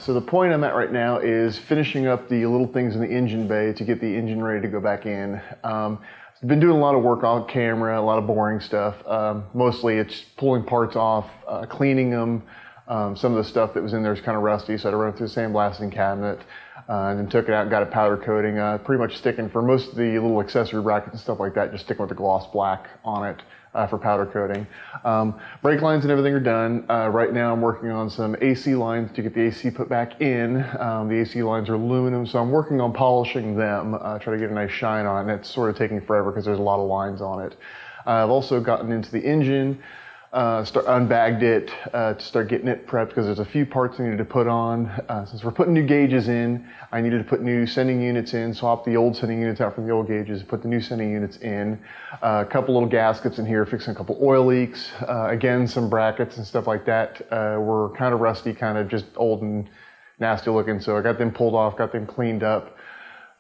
So the point I'm at right now is finishing up the little things in the engine bay to get the engine ready to go back in. Been doing a lot of work on camera, a lot of boring stuff. Mostly it's pulling parts off, cleaning them. Some of the stuff that was in there is kind of rusty, so I had to run it through the sandblasting cabinet. And then took it out and got it powder coating, pretty much sticking for most of the little accessory brackets and stuff like that, just sticking with the gloss black on it for powder coating. Brake lines and everything are done. Right now I'm working on some AC lines to get the AC put back in. The AC lines are aluminum, so I'm working on polishing them, try to get a nice shine on it. It's sort of taking forever because there's a lot of lines on it. I've also gotten into the engine. Unbagged it to start getting it prepped because there's a few parts I needed to put on. Since we're putting new gauges in, I needed to put new sending units in, swap the old sending units out from the old gauges, put the new sending units in. A couple little gaskets in here, fixing a couple oil leaks. Again, some brackets and stuff like that were kind of rusty, kind of just old and nasty looking. So I got them pulled off, got them cleaned up,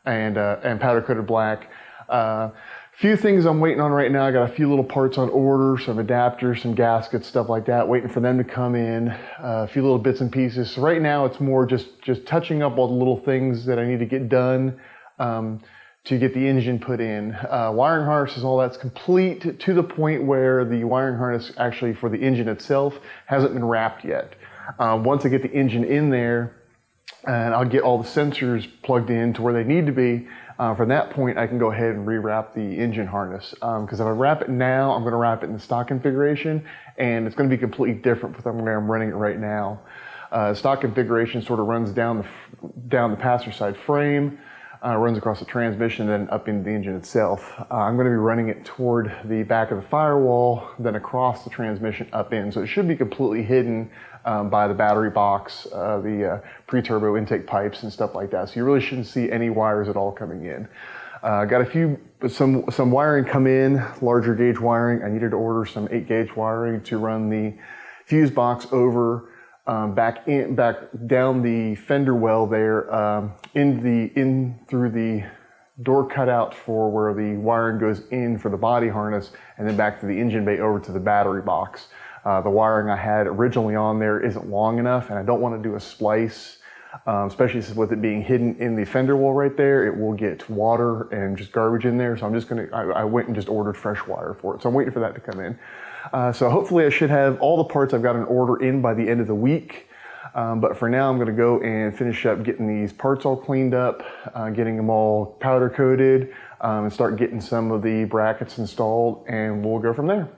and powder coated black. Few things I'm waiting on right now. I got a few little parts on order, some adapters, some gaskets, stuff like that, waiting for them to come in, a few little bits and pieces. So right now it's more just touching up all the little things that I need to get done to get the engine put in. Wiring harnesses, all that's complete to the point where the wiring harness actually for the engine itself hasn't been wrapped yet. Once I get the engine in there, and I'll get all the sensors plugged in to where they need to be, from that point, I can go ahead and rewrap the engine harness. Because if I wrap it now, I'm going to wrap it in the stock configuration, and it's going to be completely different from where I'm running it right now. Stock configuration sort of runs down the passenger side frame, runs across the transmission, then up into the engine itself. I'm going to be running it toward the back of the firewall, then across the transmission up in. So it should be completely hidden by the battery box, the pre-turbo intake pipes and stuff like that. So you really shouldn't see any wires at all coming in. Got some wiring come in, larger gauge wiring. I needed to order some 8-gauge wiring to run the fuse box over back down the fender well there, in through the door cutout for where the wiring goes in for the body harness, and then back to the engine bay over to the battery box. The wiring I had originally on there isn't long enough, and I don't want to do a splice, especially with it being hidden in the fender well right there. It will get water and just garbage in there, so I went and just ordered fresh wire for it. So I'm waiting for that to come in. So hopefully I should have all the parts I've got an order in by the end of the week. But for now, I'm going to go and finish up getting these parts all cleaned up, getting them all powder coated, and start getting some of the brackets installed, and we'll go from there.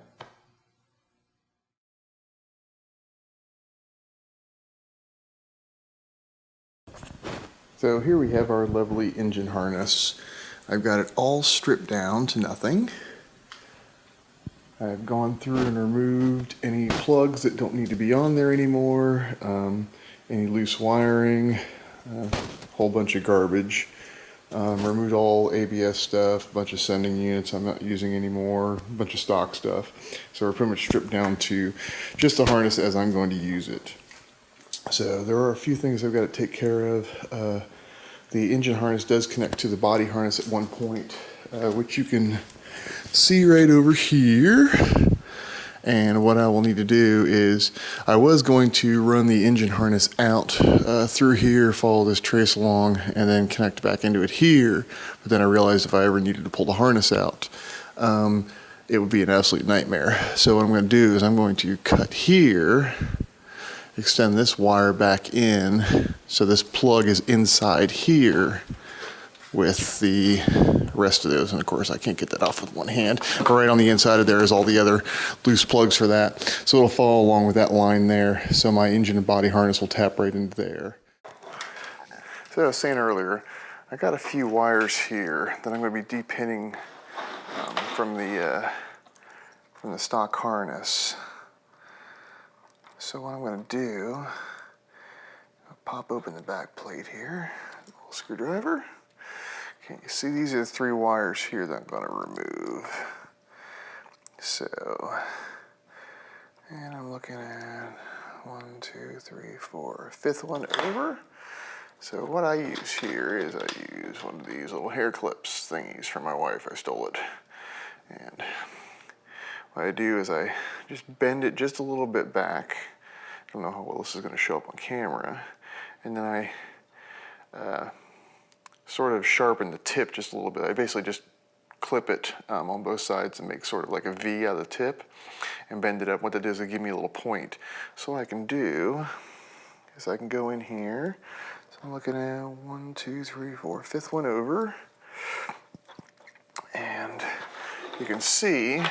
So here we have our lovely engine harness. I've got it all stripped down to nothing. I've gone through and removed any plugs that don't need to be on there anymore, any loose wiring, a whole bunch of garbage. Removed all ABS stuff, a bunch of sending units I'm not using anymore, a bunch of stock stuff. So we're pretty much stripped down to just the harness as I'm going to use it. So there are a few things I've got to take care of. The engine harness does connect to the body harness at one point, which you can see right over here. And what I will need to do is, I was going to run the engine harness out through here, follow this trace along, and then connect back into it here. But then I realized if I ever needed to pull the harness out, it would be an absolute nightmare. So what I'm going to do is I'm going to cut here, extend this wire back in, so this plug is inside here with the rest of those. And of course I can't get that off with one hand. But right on the inside of there is all the other loose plugs for that. So it'll follow along with that line there. So my engine and body harness will tap right into there. So I was saying earlier, I got a few wires here that I'm going to be depinning from the stock harness. So what I'm going to do, I'll pop open the back plate here, a little screwdriver. Okay, you see these are the 3 wires here that I'm going to remove. So, and I'm looking at 1, 2, 3, 4, 5th one over. So what I use here is I use one of these little hair clips thingies from my wife. I stole it. And what I do is I just bend it just a little bit back. I don't know how well this is going to show up on camera. and then I sort of sharpen the tip just a little bit. I basically just clip it on both sides and make sort of like a V out of the tip and bend it up. What that does is give me a little point. So what I can do is I can go in here. So I'm looking at 1, 2, 3, 4, fifth one over. And you can see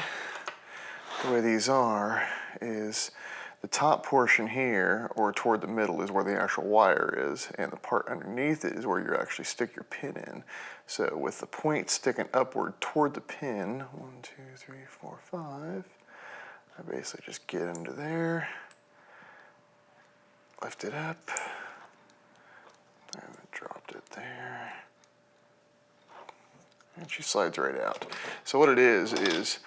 the way these are is the top portion here, or toward the middle, is where the actual wire is, and the part underneath it is where you actually stick your pin in. So with the point sticking upward toward the pin, 1, 2, 3, 4, 5, I basically just get under there, lift it up, and dropped it there, and she slides right out. So what it is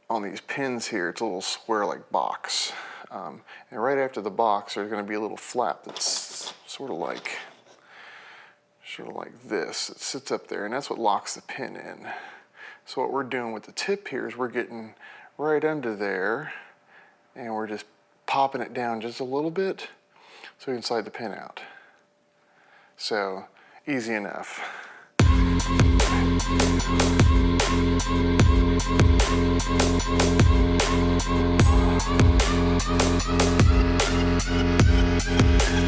on these pins here, it's a little square-like box. And right after the box, there's going to be a little flap that's sort of like this. It sits up there, and that's what locks the pin in. So what we're doing with the tip here is we're getting right under there, and we're just popping it down just a little bit so we can slide the pin out. So easy enough.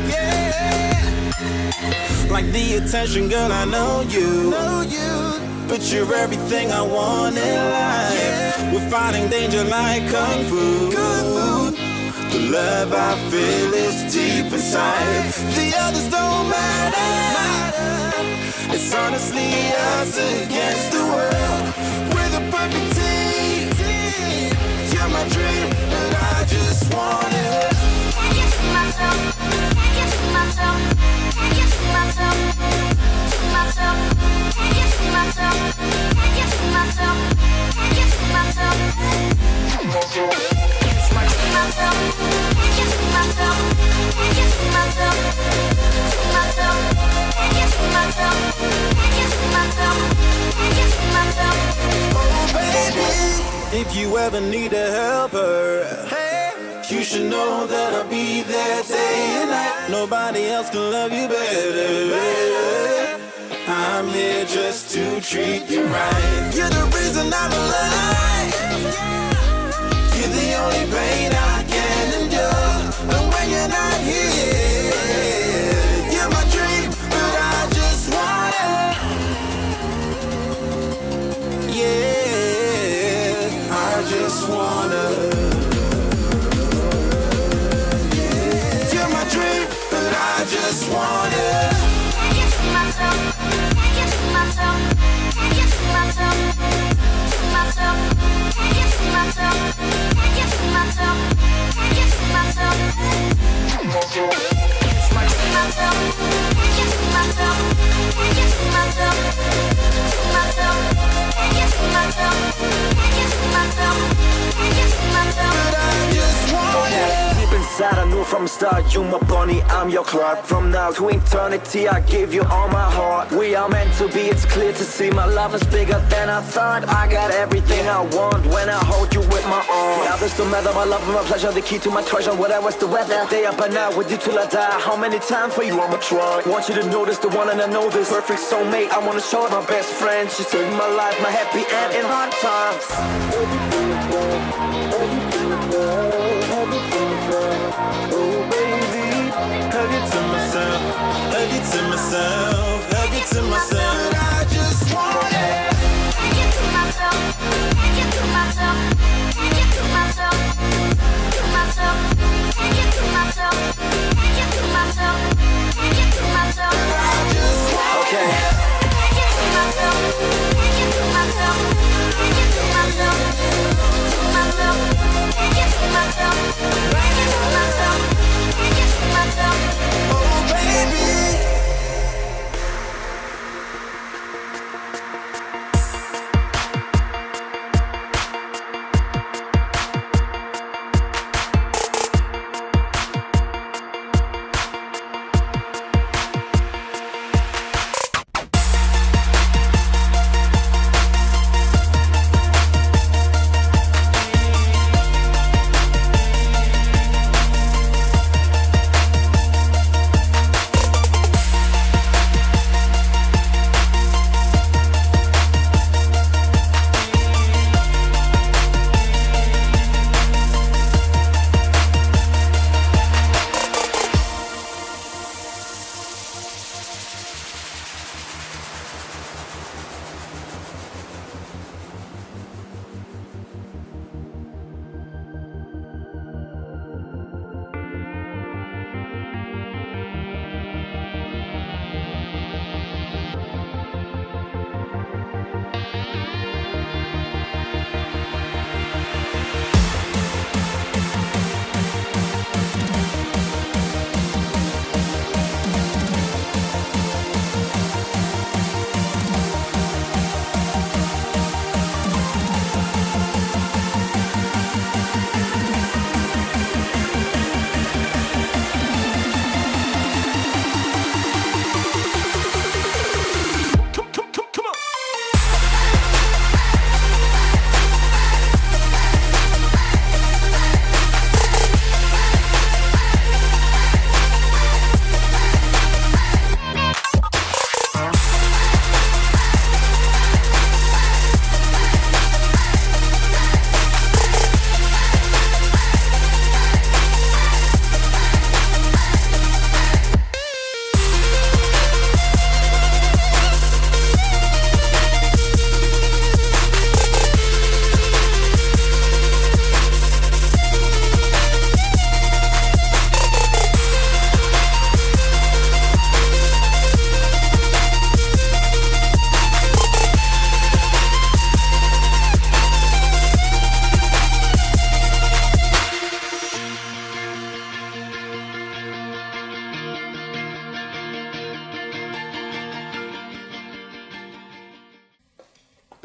Yeah, like the attention, girl, I know you. But you're everything I want in life. Yeah. We're fighting danger like Kung Fu. The love I feel is deep inside. The others don't matter. It's honestly us against the world. We're the perfect team. You're my dream, but I just want it. Can't get to myself. Can't get to myself. Can't get to myself. To myself. Can't get to myself. Can't get to myself. Can't get to myself. It's my to myself. Can't get to myself. Can't get to myself. To myself. Can't get to myself. Can't get to myself. Can't get to myself. Oh baby, if you ever need a helper, hey, you should know that I'll be there day and night. Nobody else can love you better. I'm here just to treat you right. You're the reason I'm alive. You're the only pain I can endure. But when you're not here, you're my dream, but I just want it. Yeah, I just wanna. You're my dream, but I just want it. Can't get to myself. Can't get to myself. Can't get to myself. To myself. Can't get to myself. Can't get to myself. Can't get to myself. It's my to myself. Can't get to myself. Can't get to myself. To myself. Can't get to myself. Can't get to myself. Can't get to myself. But I just want it. Deep inside, I knew from the start, you my bunny, I'm your Clark. From now to eternity, I give you all my heart. We are meant to be, it's clear to see. My love is bigger than I thought. I got everything I want when I hold you with my arms. Now this don't matter, my love and my pleasure, the key to my treasure. Whatever's the weather, day up and night with you till I die. How many times for you I'ma try? Want you to notice the one and I know this. Perfect soulmate, I wanna show it my best friend. She saved my life, my happy end in hard times. Oh baby, hug it to myself, hug it to myself, hug it to myself. But I just want it. Can't get to myself, can't get to myself, can't get to myself, to myself, can't get to myself, can't get to myself, can't get to myself. But I just want it. Can't get to myself, can't get to myself, can't get to myself, to myself, can't get to myself, can't get to myself, can't get to myself. Oh baby.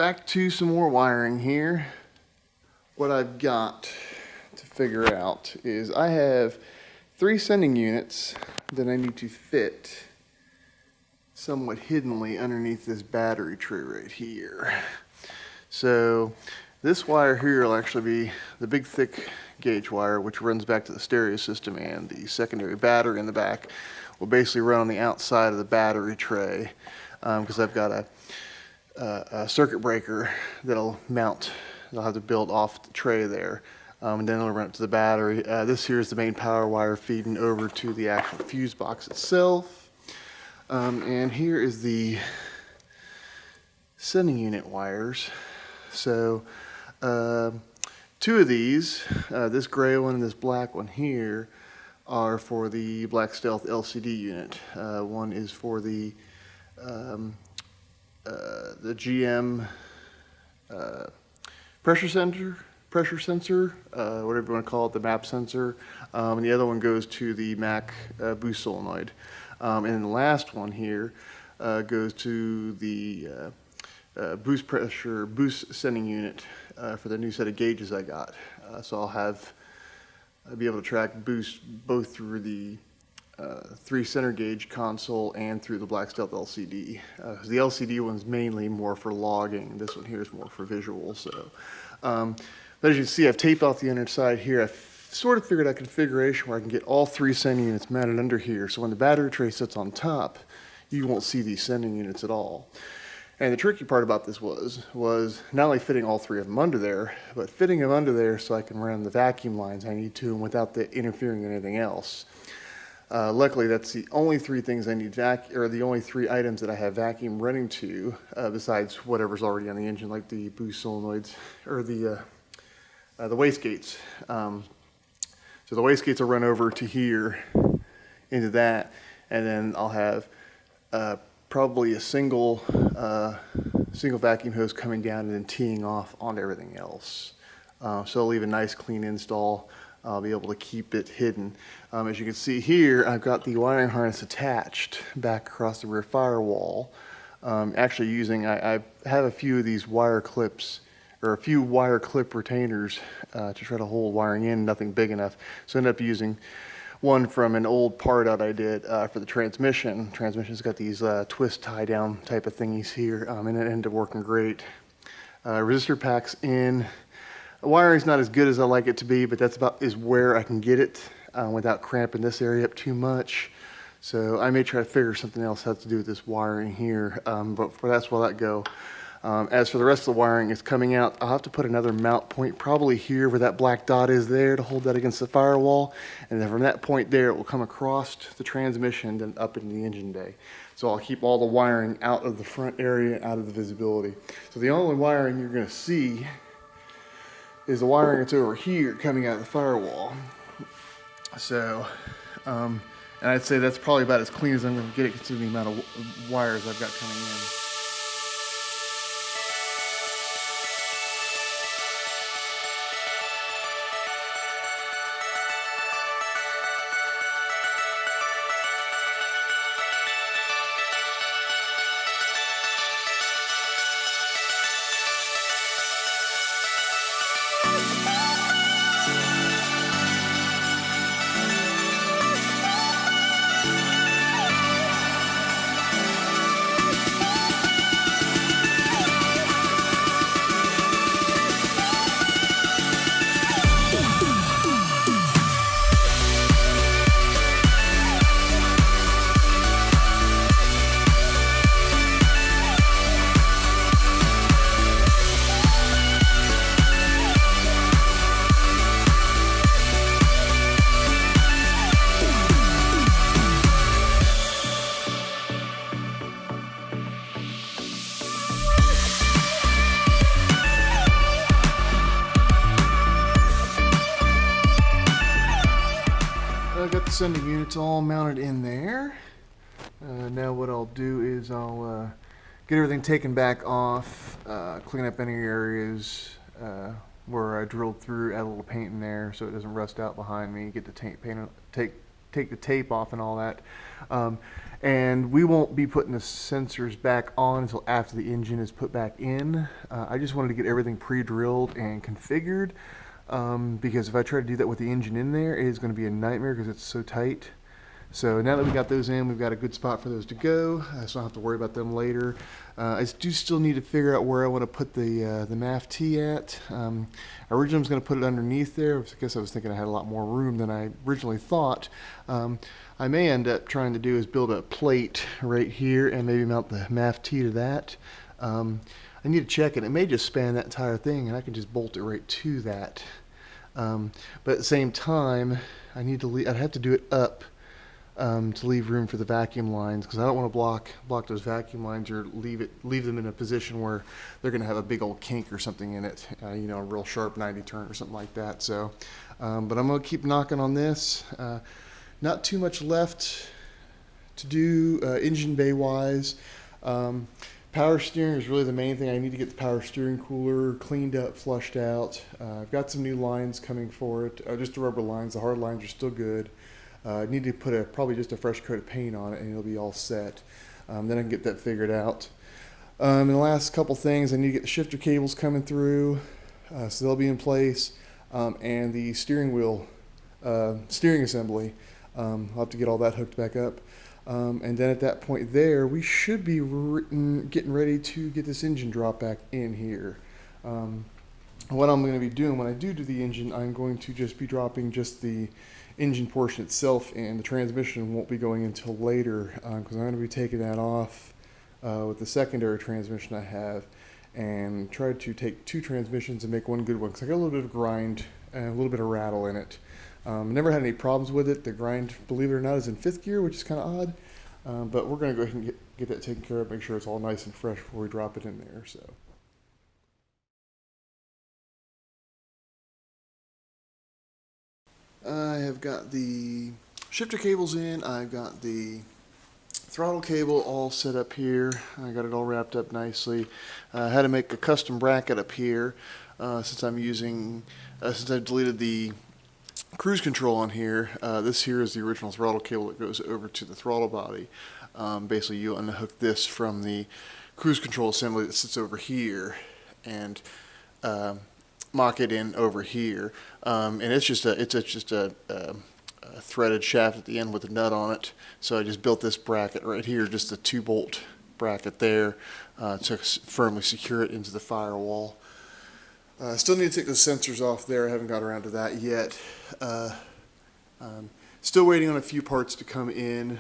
back to some more wiring here. What I've got to figure out is I have 3 sending units that I need to fit somewhat hiddenly underneath this battery tray right here. So this wire here will actually be the big thick gauge wire, which runs back to the stereo system, and the secondary battery in the back will basically run on the outside of the battery tray, because I've got a circuit breaker that'll mount. I'll have to build off the tray there, and then it'll run it to the battery. This here is the main power wire feeding over to the actual fuse box itself, and here is the sending unit wires. So 2 of these, this gray one and this black one here, are for the Black Stealth LCD unit. One is for the GM pressure sensor, whatever you want to call it, the map sensor, and the other one goes to the Mac boost solenoid. And then the last one here goes to the boost sending unit for the new set of gauges I got. So I'll be able to track boost both through the 3 center gauge console and through the Black Stealth LCD. The LCD one's mainly more for logging. This one here is more for visual. So, but as you can see, I've taped off the underside here. I've sort of figured out a configuration where I can get all 3 sending units mounted under here. So when the battery tray sits on top, you won't see these sending units at all. And the tricky part about this was not only fitting all 3 of them under there, but fitting them under there so I can run the vacuum lines I need to without interfering with anything else. Luckily, that's the only 3 things I need the only 3 items that I have vacuum running to, besides whatever's already on the engine, like the boost solenoids or the wastegates. So the wastegates will run over to here into that, and then I'll have probably a single vacuum hose coming down and then teeing off onto everything else. So I'll leave a nice clean install. I'll be able to keep it hidden. As you can see here, I've got the wiring harness attached back across the rear firewall. Actually I have a few of these wire clips, or a few wire clip retainers to try to hold wiring in, nothing big enough. So I ended up using one from an old part out I did for the transmission. Transmission's got these twist tie down type of thingies here, and it ended up working great. Resistor packs in. The wiring's not as good as I like it to be, but that's about where I can get it without cramping this area up too much. So I may try to figure something else out to do with this wiring here, but that's where that go. As for the rest of the wiring, it's coming out. I'll have to put another mount point probably here where that black dot is there to hold that against the firewall. And then from that point there, it will come across the transmission and up into the engine bay. So I'll keep all the wiring out of the front area, out of the visibility. So the only wiring you're going to see is the wiring that's over here coming out of the firewall. So, and I'd say that's probably about as clean as I'm going to get it considering the amount of wires I've got coming in. I've got the sending units all mounted in there. Now what I'll do is I'll get everything taken back off, clean up any areas where I drilled through, add a little paint in there so it doesn't rust out behind me, get the take the tape off and all that. And we won't be putting the sensors back on until after the engine is put back in. I just wanted to get everything pre-drilled and configured, because if I try to do that with the engine in there, it is going to be a nightmare because it's so tight. So now that we got those in, we've got a good spot for those to go, so I don't have to worry about them later. I do still need to figure out where I want to put the MAF-T at. Originally I was going to put it underneath there. I guess I was thinking I had a lot more room than I originally thought. I may end up trying to do is build a plate right here and maybe mount the MAF-T to that. I need to check it. It may just span that entire thing and I can just bolt it right to that. But at the same time, I need to I'd have to do it up to leave room for the vacuum lines, because I don't want to block those vacuum lines or leave them in a position where they're going to have a big old kink or something in it, you know, a real sharp 90 turn or something like that. So, but I'm going to keep knocking on this. Not too much left to do engine bay wise. Power steering is really the main thing. I need to get the power steering cooler cleaned up, flushed out. I've got some new lines coming for it, just the rubber lines. The hard lines are still good. I need to put probably just a fresh coat of paint on it and it'll be all set. Then I can get that figured out. And the last couple things, I need to get the shifter cables coming through, so they'll be in place. And the steering wheel, steering assembly, I'll have to get all that hooked back up. And then at that point there, we should be getting ready to get this engine drop back in here. What I'm going to be doing when I do the engine, I'm going to just be dropping just the engine portion itself, and the transmission won't be going until later, because I'm going to be taking that off with the secondary transmission I have, and try to take two transmissions and make one good one, because I got a little bit of grind and a little bit of rattle in it. Never had any problems with it. The grind, believe it or not, is in 5th gear, which is kind of odd, but we're going to go ahead and get that taken care of, make sure it's all nice and fresh before we drop it in there. So. I have got the shifter cables in, I've got the throttle cable all set up here, I got it all wrapped up nicely. I had to make a custom bracket up here since I'm using, since I've deleted the cruise control on here. This here is the original throttle cable that goes over to the throttle body. Basically you unhook this from the cruise control assembly that sits over here and mock it in over here, and it's just a threaded shaft at the end with a nut on it. So I just built this bracket right here, just a 2-bolt bracket there, to firmly secure it into the firewall. Still need to take the sensors off there. I haven't got around to that yet. Still waiting on a few parts to come in.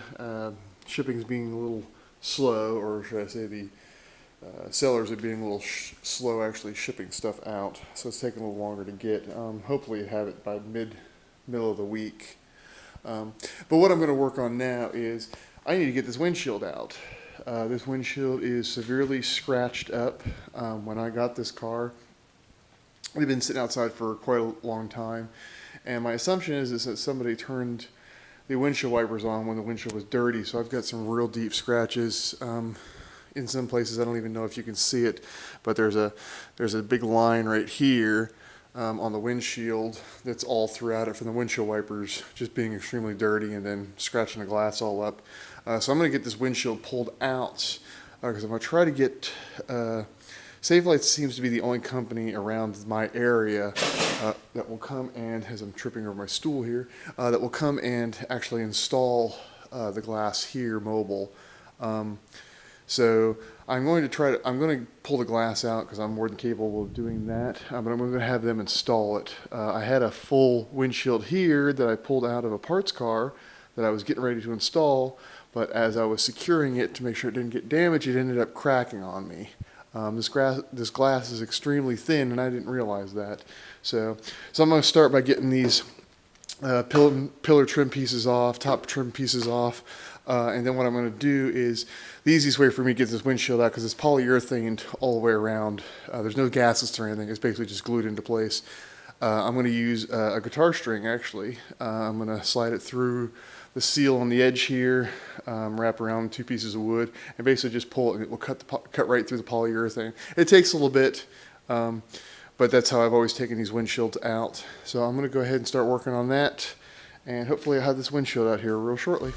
Shipping's being a little slow, or should I say the sellers are being a little slow actually shipping stuff out, so it's taking a little longer to get. Hopefully have it by middle of the week. But what I'm going to work on now is I need to get this windshield out. This windshield is severely scratched up. When I got this car, we've been sitting outside for quite a long time, and my assumption is that somebody turned the windshield wipers on when the windshield was dirty, so I've got some real deep scratches. In some places I don't even know if you can see it, but there's a big line right here on the windshield that's all throughout it from the windshield wipers just being extremely dirty and then scratching the glass all up. So I'm going to get this windshield pulled out because I'm going to try to get Safe Lights seems to be the only company around my area that will come and, as I'm tripping over my stool here, that will come and actually install the glass here mobile. So I'm going to pull the glass out because I'm more than capable of doing that, but I'm going to have them install it. I had a full windshield here that I pulled out of a parts car that I was getting ready to install, but as I was securing it to make sure it didn't get damaged, it ended up cracking on me. This glass is extremely thin, and I didn't realize that. So I'm going to start by getting these pillar trim pieces off, top trim pieces off, and then what I'm going to do is, the easiest way for me to get this windshield out, because it's polyurethane all the way around, there's no gaskets or anything, it's basically just glued into place. I'm going to use a guitar string actually. I'm going to slide it through the seal on the edge here, wrap around 2 pieces of wood, and basically just pull it, and it will cut right through the polyurethane. It takes a little bit, but that's how I've always taken these windshields out. So I'm going to go ahead and start working on that, and hopefully I'll have this windshield out here real shortly.